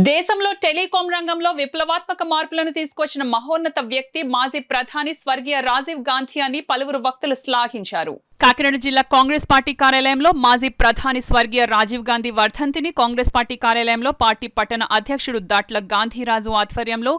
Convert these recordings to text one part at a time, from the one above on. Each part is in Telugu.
దేశంలో టెలికాం రంగంలో విప్లవాత్మక మార్పులను తీసుకొచ్చిన మహోన్నత వ్యక్తి మాజీ ప్రధాని స్వర్గీయ రాజీవ్ గాంధీ అని పలువురు వక్తలు శ్లాఘించారు. కాకినాడ జిల్లా కాంగ్రెస్ పార్టీ కార్యాలయంలో మాజీ ప్రధాని స్వర్గీయ రాజీవ్ గాంధీ వర్ధంతిని కాంగ్రెస్ పార్టీ కార్యాలయంలో పార్టీ పట్టణ అధ్యక్షుడు దాట్ల గాంధీరాజు ఆధ్వర్యంలో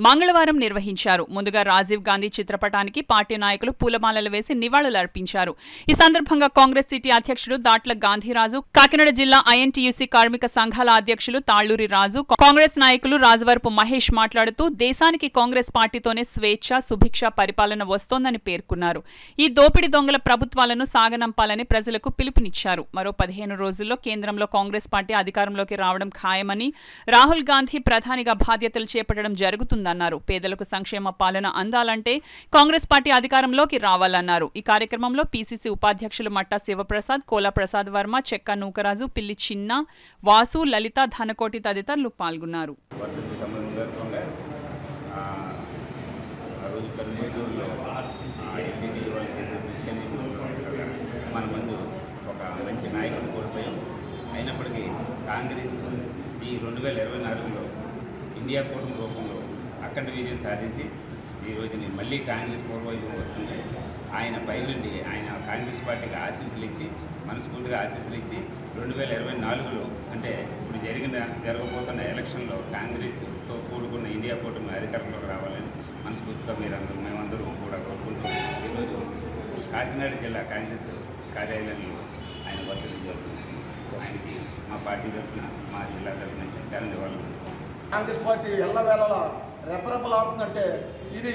మంగళవారం నిర్వహించారు. ముందుగా రాజీవ్ గాంధీ చిత్రపటానికి పార్టీ నాయకులు పూలమాలలు వేసి నివాళులర్పించారు. ఈ సందర్భంగా కాంగ్రెస్ సిటీ అధ్యక్షుడు దాట్ల గాంధీరాజు, కాకినాడ జిల్లా ఐఎన్టీయూసీ కార్మిక సంఘాల అధ్యక్షులు తాళ్లూరి రాజు, కాంగ్రెస్ నాయకులు రాజవరపు మహేష్ మాట్లాడుతూ దేశానికి కాంగ్రెస్ పార్టీతోనే స్వేచ్ఛ, సుభిక్ష పరిపాలన వస్తోందని పేర్కొన్నారు. ఈ దోపిడీ దొంగల ప్రభుత్వాలను సాగనంపాలని ప్రజలకు పిలుపునిచ్చారు. మరో 15 రోజుల్లో కేంద్రంలో కాంగ్రెస్ పార్టీ అధికారంలోకి రావడం ఖాయమని, రాహుల్ గాంధీ ప్రధానిగా బాధ్యతలు చేపట్టడం జరుగుతుందన్నారు. పేదలకు సంక్షేమ పాలన అందాలంటే కాంగ్రెస్ పార్టీ అధికారంలోకి రావాలన్నారు. ఈ కార్యక్రమంలో పీసీసీ ఉపాధ్యక్షులు మట్టా శివప్రసాద్, కోలా ప్రసాద్ వర్మ, చెక్క నూకరాజు, పిల్లి చిన్న, వాసు, లలిత, ధనకోటి తదితరులు పాల్గొన్నారు. మన ముందు ఒక మంచి నాయకుడు కోల్పోయాం. అయినప్పటికీ కాంగ్రెస్ ఈ 2024లో ఇండియా కూటమి రూపంలో అఖండ విజయం సాధించి ఈరోజుని మళ్ళీ కాంగ్రెస్ పూర్వవైపు వస్తుంది. ఆయన పైనుండి ఆయన కాంగ్రెస్ పార్టీకి ఆశీస్సులు ఇచ్చి, మనస్ఫూర్తిగా ఆశీస్సులు ఇచ్చి 2024లో అంటే ఇప్పుడు జరగబోతున్న ఎలక్షన్లో కాంగ్రెస్తో కూడుకున్న ఇండియా కూటమి అధికారంలోకి రావాలని మనస్ఫూర్తిగా మేమందరూ కూడా కోరుకుంటూ ఈరోజు కాకినాడ జిల్లా కాంగ్రెస్ కార్యాలయంలో ఆయన వర్ధంతి జరుగుతుంది. ఆయనకి మా పార్టీ తరఫున, మా జిల్లా తరఫున చెప్పాలని వాళ్ళు కాంగ్రెస్ పార్టీ ఎల్లవేళలా రెపరెపలాడుతుందంటే ఇది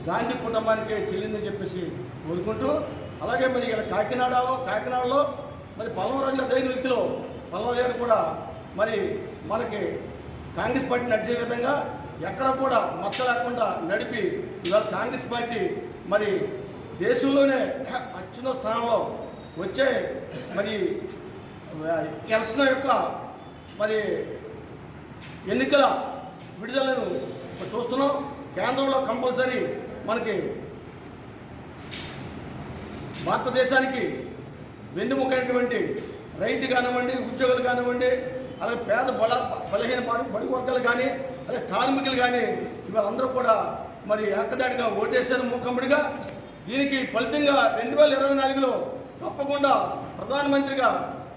గాంధీ కుటుంబానికే చెల్లిందని చెప్పేసి కోరుకుంటూ, అలాగే మరి ఇలా కాకినాడలో మరి పల్లవరాజు దైన వ్యక్తిలో పల్లవ గారు కూడా మరి మనకి కాంగ్రెస్ పార్టీ నడిచే విధంగా ఎక్కడ కూడా మచ్చ లేకుండా నడిపి ఇవాళ కాంగ్రెస్ పార్టీ మరి దేశంలోనే అత్యున్న స్థానంలో వచ్చే మరి ఎలక్షన్ యొక్క మరి ఎన్నికల విడుదలను చూస్తున్నాం. కేంద్రంలో కంపల్సరీ మనకి భారతదేశానికి వెన్నెముకైనటువంటి రైతు కానివ్వండి, ఉద్యోగులు కానివ్వండి, అలాగే పేద బలహీన బడుగు వర్గాలు కానీ, అలాగే కార్మికులు కానీ ఇవాళందరూ కూడా మరి ఏకదాటిగా ఓటేశారు మూకమ్మడిగా. దీనికి ఫలితంగా 2024లో తప్పకుండా ప్రధానమంత్రిగా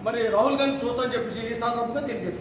మరి రాహుల్ గాంధీ చూస్తామని చెప్పేసి ఈ సందర్భంగా తెలియజేస్తున్నారు.